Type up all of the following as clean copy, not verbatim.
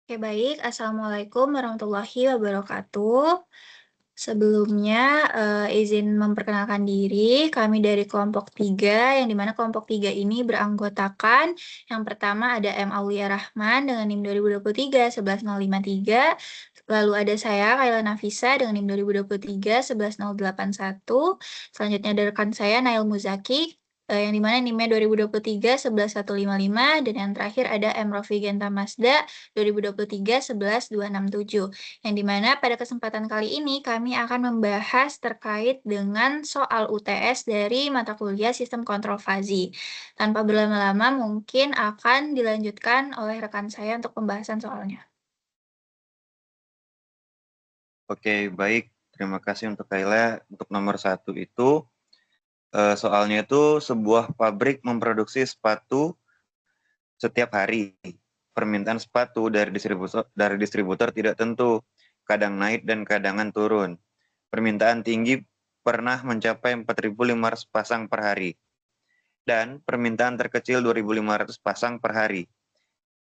Oke, baik. Assalamualaikum warahmatullahi wabarakatuh. Sebelumnya, izin memperkenalkan diri, kami dari kelompok 3, yang dimana kelompok 3 ini beranggotakan, yang pertama ada M. Aulia Rahman dengan NIM 2023 11053, lalu ada saya, Kaila Nafisa dengan NIM 2023 11081, selanjutnya ada rekan saya, Nail Muzaki, yang dimana NIM-nya 2023 11155, dan yang terakhir ada M. Rofi Genta Masda 2023 11267. Yang dimana pada kesempatan kali ini kami akan membahas terkait dengan soal UTS dari mata kuliah Sistem Kontrol Fazi. Tanpa berlama-lama mungkin akan dilanjutkan oleh rekan saya untuk pembahasan soalnya. Oke, baik. Terima kasih untuk Kayla. Untuk nomor 1 itu, soalnya itu sebuah pabrik memproduksi sepatu setiap hari. Permintaan sepatu dari distributor tidak tentu, kadang naik dan kadang turun. Permintaan tinggi pernah mencapai 4.500 pasang per hari. Dan permintaan terkecil 2.500 pasang per hari.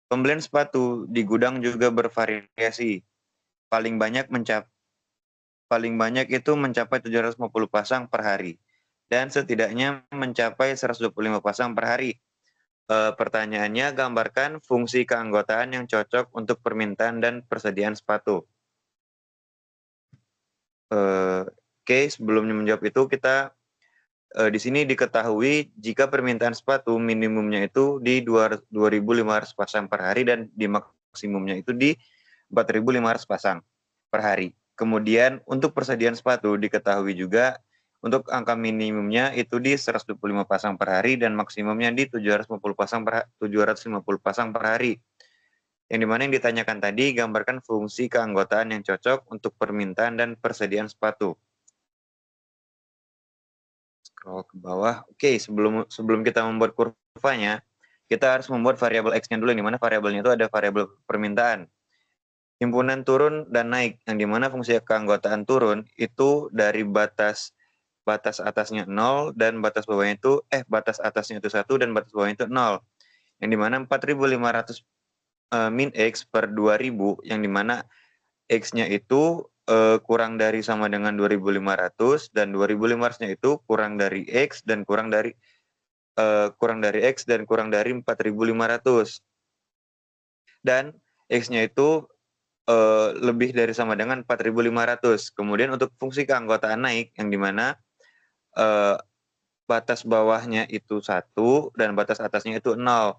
Pembelian sepatu di gudang juga bervariasi. Paling banyak itu mencapai 750 pasang per hari dan setidaknya mencapai 125 pasang per hari. Pertanyaannya, gambarkan fungsi keanggotaan yang cocok untuk permintaan dan persediaan sepatu. Oke, sebelumnya menjawab itu kita di sini diketahui jika permintaan sepatu minimumnya itu di 2.500 pasang per hari dan di maksimumnya itu di 4.500 pasang per hari. Kemudian untuk persediaan sepatu diketahui juga untuk angka minimumnya itu di 125 pasang per hari dan maksimumnya di 750 pasang per hari. Yang dimana yang ditanyakan tadi, gambarkan fungsi keanggotaan yang cocok untuk permintaan dan persediaan sepatu. Scroll ke bawah. Oke, sebelum kita membuat kurvanya, kita harus membuat variabel X-nya dulu, yang dimana variabelnya itu ada variabel permintaan. Himpunan turun dan naik, yang dimana fungsi keanggotaan turun itu dari batas atasnya 0 dan batas bawahnya itu batas atasnya itu 1 dan batas bawahnya itu 0. Yang dimana 4.500 min X per 2.000, yang dimana X-nya itu kurang dari sama dengan 2.500 dan 2.500-nya itu kurang dari X dan kurang dari X dan kurang dari 4.500. Dan X-nya itu lebih dari sama dengan 4.500. Kemudian untuk fungsi keanggotaan naik, yang dimana batas bawahnya itu 1 dan batas atasnya itu 0.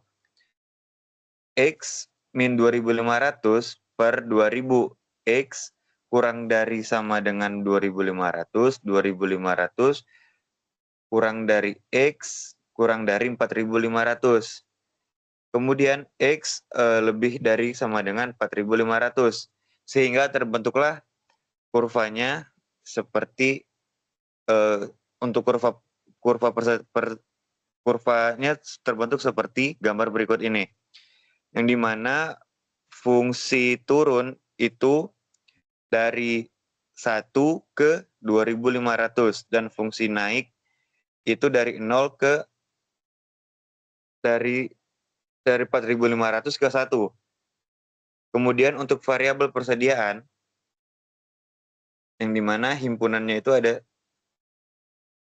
X min 2.500 per 2.000. X kurang dari sama dengan 2.500, 2.500 kurang dari X kurang dari 4.500. Kemudian X lebih dari sama dengan 4.500. Sehingga terbentuklah kurvanya seperti untuk kurvanya terbentuk seperti gambar berikut ini. Yang dimana fungsi turun itu dari 1 ke 2.500 dan fungsi naik itu dari 0 ke dari 4.500 ke 1. Kemudian untuk variabel persediaan, yang dimana himpunannya itu ada,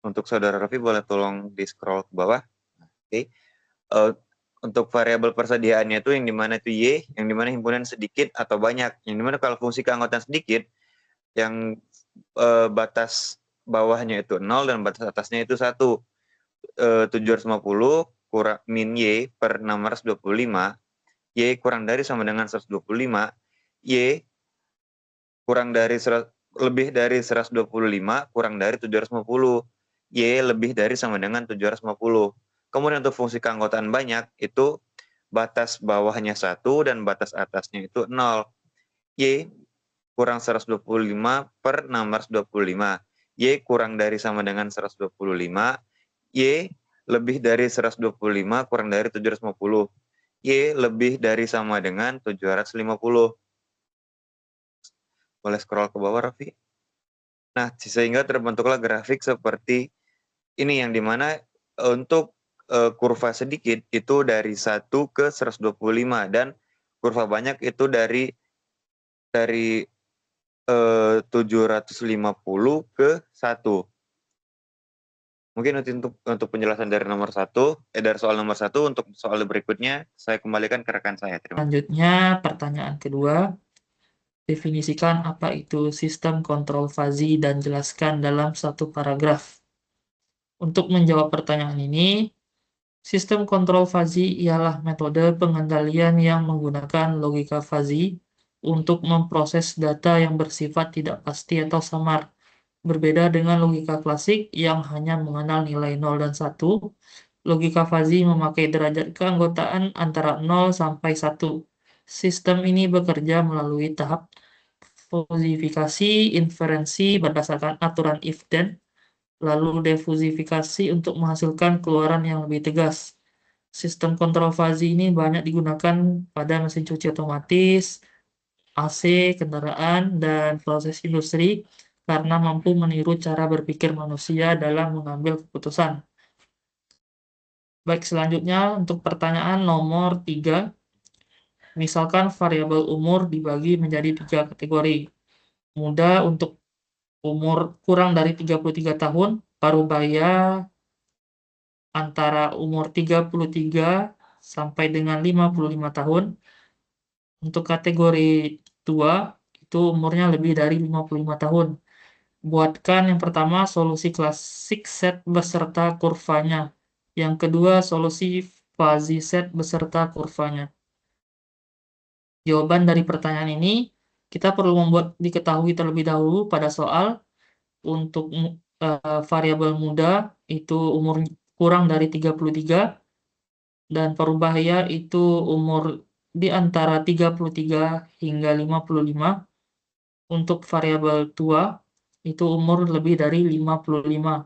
untuk saudara Raffi boleh tolong di scroll ke bawah. Oke. Untuk variabel persediaannya itu yang dimana itu Y, yang dimana himpunan sedikit atau banyak. Yang dimana kalau fungsi keanggotaan sedikit, yang batas bawahnya itu 0 dan batas atasnya itu 1. 750 kurang min Y per 625, Y kurang dari sama dengan 125, Y kurang dari lebih dari 125 kurang dari 750, Y lebih dari sama dengan 750. Kemudian untuk fungsi keanggotaan banyak itu batas bawahnya 1 dan batas atasnya itu 0. Y kurang 125 per 625. Y kurang dari sama dengan 125. Y lebih dari 125 kurang dari 750. Y lebih dari sama dengan 750. Boleh scroll ke bawah, Raffi? Nah, sehingga terbentuklah grafik seperti ini, yang dimana untuk kurva sedikit itu dari 1 ke 125 dan kurva banyak itu dari 750 ke 1. Mungkin untuk penjelasan dari dari soal nomor 1, untuk soal berikutnya saya kembalikan ke rekan saya. Terima kasih. Selanjutnya, pertanyaan kedua. Definisikan apa itu sistem kontrol fuzzy dan jelaskan dalam satu paragraf. Untuk menjawab pertanyaan ini, sistem kontrol fuzzy ialah metode pengendalian yang menggunakan logika fuzzy untuk memproses data yang bersifat tidak pasti atau samar. Berbeda dengan logika klasik yang hanya mengenal nilai 0 dan 1, logika fuzzy memakai derajat keanggotaan antara 0 sampai 1. Sistem ini bekerja melalui tahap fusifikasi, inferensi berdasarkan aturan if-then, lalu defusifikasi untuk menghasilkan keluaran yang lebih tegas. Sistem kontrol fuzzy ini banyak digunakan pada mesin cuci otomatis, AC, kendaraan, dan proses industri karena mampu meniru cara berpikir manusia dalam mengambil keputusan. Baik, selanjutnya untuk pertanyaan nomor 3. Misalkan variabel umur dibagi menjadi 3 kategori. Muda untuk umur kurang dari 33 tahun, parubaya antara umur 33 sampai dengan 55 tahun. Untuk kategori 2, itu umurnya lebih dari 55 tahun. Buatkan yang pertama solusi klasik set beserta kurvanya. Yang kedua solusi fuzzy set beserta kurvanya. Jawaban dari pertanyaan ini kita perlu membuat diketahui terlebih dahulu pada soal. Untuk variabel muda itu umur kurang dari 33 dan parubaya itu umur di antara 33 hingga 55. Untuk variabel tua itu umur lebih dari 55.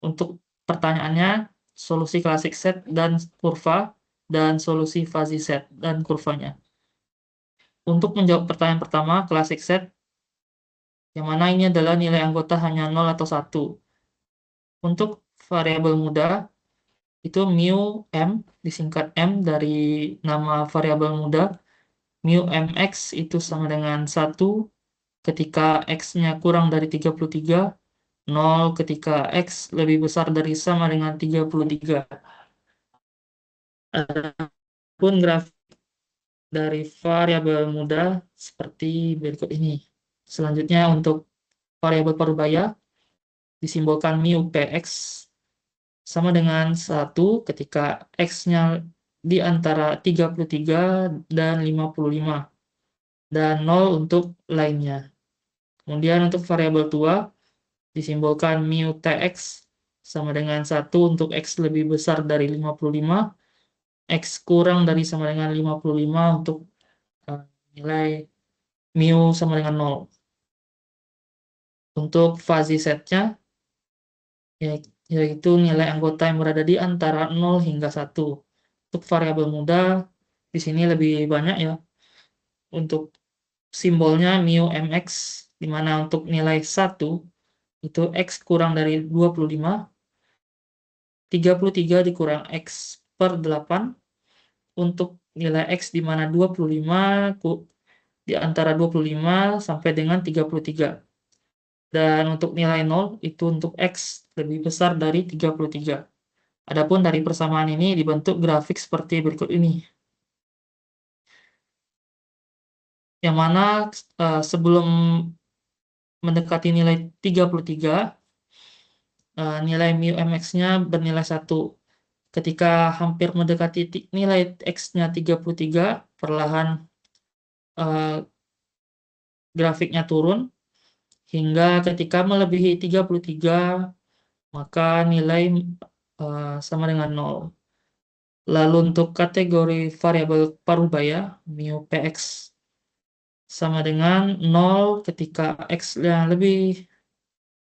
Untuk pertanyaannya solusi klasik set dan kurva dan solusi fuzzy set dan kurvanya. Untuk menjawab pertanyaan pertama, klasik set, yang mana ini adalah nilai anggota hanya 0 atau 1. Untuk variabel muda, itu mu m, disingkat m dari nama variabel muda. Mu mx itu sama dengan 1 ketika x-nya kurang dari 33, 0 ketika x lebih besar dari sama dengan 33. Adapun grafik dari variabel muda seperti berikut ini. Selanjutnya untuk variabel parubaya disimbolkan mu px sama dengan 1 ketika x-nya di antara 33 dan 55 dan 0 untuk lainnya. Kemudian untuk variabel tua disimbolkan mu tx sama dengan 1 untuk x lebih besar dari 55, x kurang dari sama dengan 55 untuk nilai mu sama dengan 0. Untuk fuzzy setnya yaitu nilai anggota yang berada di antara 0 hingga 1. Untuk variabel muda di sini lebih banyak ya. Untuk simbolnya mu mx, di mana untuk nilai 1 itu x kurang dari 25, 33 dikurang x per 8. Untuk nilai x di mana 25 di antara 25 sampai dengan 33. Dan untuk nilai 0 itu untuk x lebih besar dari 33. Adapun dari persamaan ini dibentuk grafik seperti berikut ini. Yang mana sebelum mendekati nilai 33, nilai mu mx-nya bernilai 1. Ketika hampir mendekati nilai x-nya 33, perlahan grafiknya turun hingga ketika melebihi 33 maka nilai sama dengan 0. Lalu untuk kategori variabel parubaya mu px sama dengan 0 ketika x-nya lebih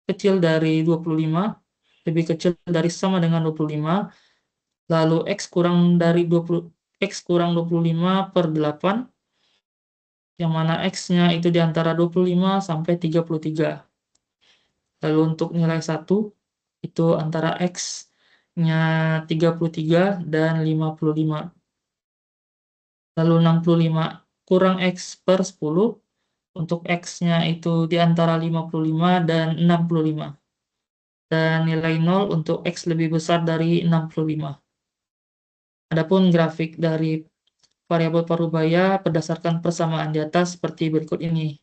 kecil dari 25, lebih kecil dari sama dengan 25, lalu x kurang dari 20, x kurang 25 per 8, yang mana x-nya itu di antara 25 sampai 33. Lalu untuk nilai 1 itu antara x-nya 33 dan 55. lalu 65 kurang X per 10, untuk X-nya itu di antara 55 dan 65. Dan nilai 0 untuk X lebih besar dari 65. Adapun grafik dari variabel parubaya berdasarkan persamaan di atas seperti berikut ini.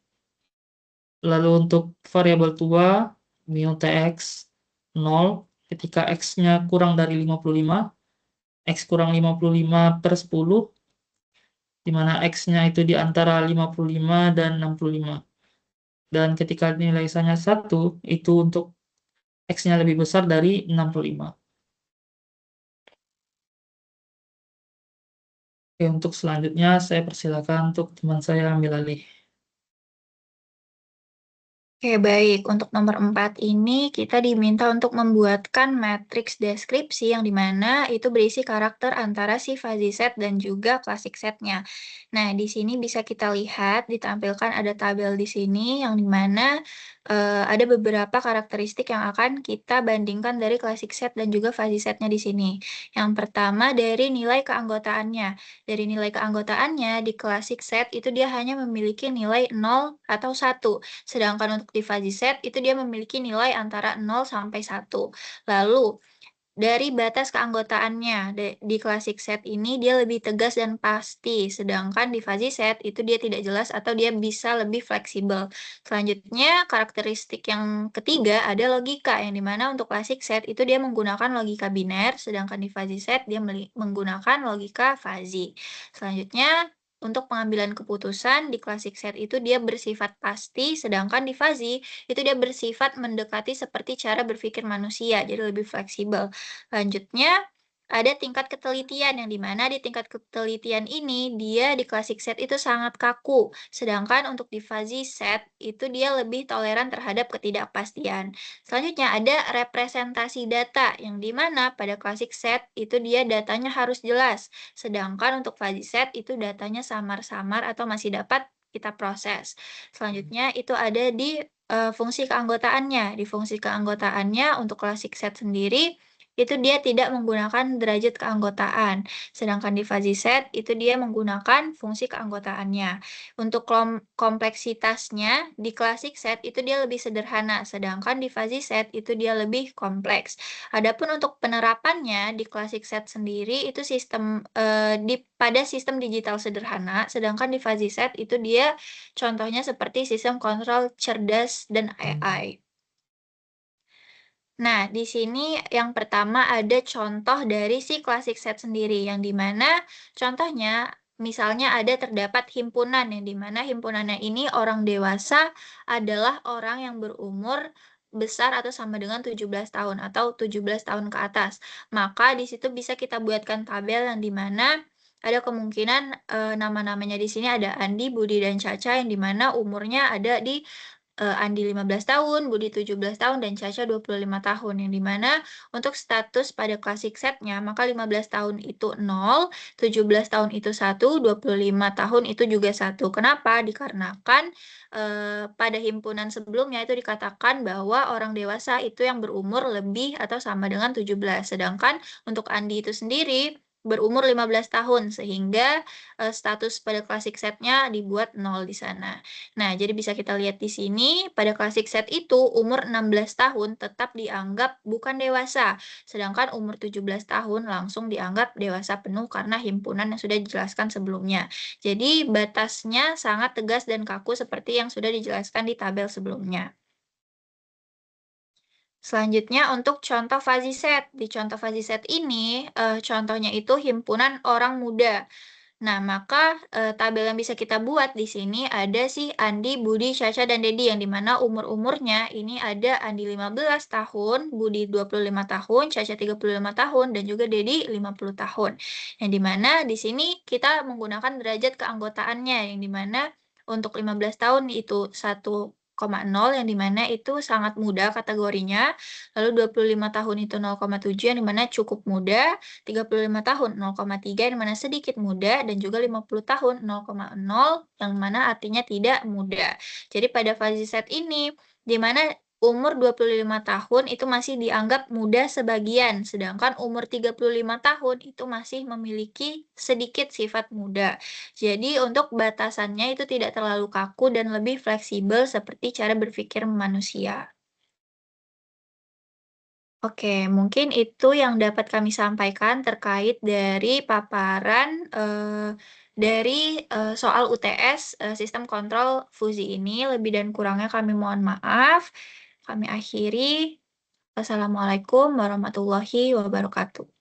Lalu untuk variabel tua, mu Tx 0 ketika X-nya kurang dari 55, X kurang 55 per 10, di mana X-nya itu di antara 55 dan 65. Dan ketika nilai sanya 1, itu untuk X-nya lebih besar dari 65. Oke, untuk selanjutnya saya persilakan untuk teman saya ambil alih. Oke, baik. Untuk nomor 4 ini kita diminta untuk membuatkan matriks deskripsi yang dimana itu berisi karakter antara si fuzzy set dan juga classic setnya. Nah, di sini bisa kita lihat ditampilkan ada tabel di sini yang dimana ada beberapa karakteristik yang akan kita bandingkan dari classic set dan juga fuzzy setnya di sini. Yang pertama dari nilai keanggotaannya. Dari nilai keanggotaannya di classic set itu dia hanya memiliki nilai 0 atau 1. Sedangkan untuk di fuzzy set itu dia memiliki nilai antara 0 sampai 1. Lalu dari batas keanggotaannya di classic set ini dia lebih tegas dan pasti, sedangkan di fuzzy set itu dia tidak jelas atau dia bisa lebih fleksibel. Selanjutnya karakteristik yang ketiga ada logika, yang dimana untuk classic set itu dia menggunakan logika biner, sedangkan di fuzzy set dia menggunakan logika fuzzy. Selanjutnya untuk pengambilan keputusan di classic set itu dia bersifat pasti, sedangkan di fuzzy itu dia bersifat mendekati seperti cara berpikir manusia, jadi lebih fleksibel. Lanjutnya, ada tingkat ketelitian yang dimana di tingkat ketelitian ini dia di classic set itu sangat kaku, sedangkan untuk di fuzzy set itu dia lebih toleran terhadap ketidakpastian. Selanjutnya ada representasi data yang dimana pada classic set itu dia datanya harus jelas, sedangkan untuk fuzzy set itu datanya samar-samar atau masih dapat kita proses. Selanjutnya itu ada di fungsi keanggotaannya. Di fungsi keanggotaannya untuk classic set sendiri itu dia tidak menggunakan derajat keanggotaan, sedangkan di fuzzy set itu dia menggunakan fungsi keanggotaannya. Untuk kompleksitasnya di classic set itu dia lebih sederhana, sedangkan di fuzzy set itu dia lebih kompleks. Adapun untuk penerapannya di classic set sendiri itu pada sistem digital sederhana, sedangkan di fuzzy set itu dia contohnya seperti sistem kontrol cerdas dan AI. Nah, di sini yang pertama ada contoh dari si classic set sendiri, yang dimana contohnya misalnya ada terdapat himpunan, yang dimana himpunannya ini orang dewasa adalah orang yang berumur besar atau sama dengan 17 tahun atau 17 tahun ke atas. Maka di situ bisa kita buatkan tabel yang dimana ada kemungkinan nama-namanya di sini ada Andi, Budi, dan Caca yang dimana umurnya ada di Andi 15 tahun, Budi 17 tahun, dan Caca 25 tahun. Yang dimana untuk status pada classic setnya, maka 15 tahun itu 0, 17 tahun itu 1, 25 tahun itu juga 1. Kenapa? Dikarenakan pada himpunan sebelumnya itu dikatakan bahwa orang dewasa itu yang berumur lebih atau sama dengan 17. Sedangkan untuk Andi itu sendiri berumur 15 tahun, sehingga status pada classic setnya dibuat 0 di sana. Nah, jadi bisa kita lihat di sini, pada classic set itu umur 16 tahun tetap dianggap bukan dewasa, sedangkan umur 17 tahun langsung dianggap dewasa penuh karena himpunan yang sudah dijelaskan sebelumnya. Jadi batasnya sangat tegas dan kaku seperti yang sudah dijelaskan di tabel sebelumnya. Selanjutnya untuk contoh fuzzy set. Di contoh fuzzy set ini, contohnya itu himpunan orang muda. Nah, maka tabel yang bisa kita buat di sini ada si Andi, Budi, Caca, dan Dedi yang dimana umur-umurnya ini ada Andi 15 tahun, Budi 25 tahun, Caca 35 tahun, dan juga Dedi 50 tahun. Yang dimana di sini kita menggunakan derajat keanggotaannya yang dimana untuk 15 tahun itu 1,0 yang dimana itu sangat muda kategorinya, lalu 25 tahun itu 0,7 yang dimana cukup muda, 35 tahun 0,3 yang mana sedikit muda, dan juga 50 tahun 0,0 yang mana artinya tidak muda. Jadi pada fuzzy set ini di mana umur 25 tahun itu masih dianggap muda sebagian, sedangkan umur 35 tahun itu masih memiliki sedikit sifat muda. Jadi untuk batasannya itu tidak terlalu kaku dan lebih fleksibel seperti cara berpikir manusia. Oke, mungkin itu yang dapat kami sampaikan terkait dari paparan, dari, soal UTS, sistem kontrol fusi ini. Lebih dan kurangnya kami mohon maaf. Kami akhiri. Wassalamualaikum warahmatullahi wabarakatuh.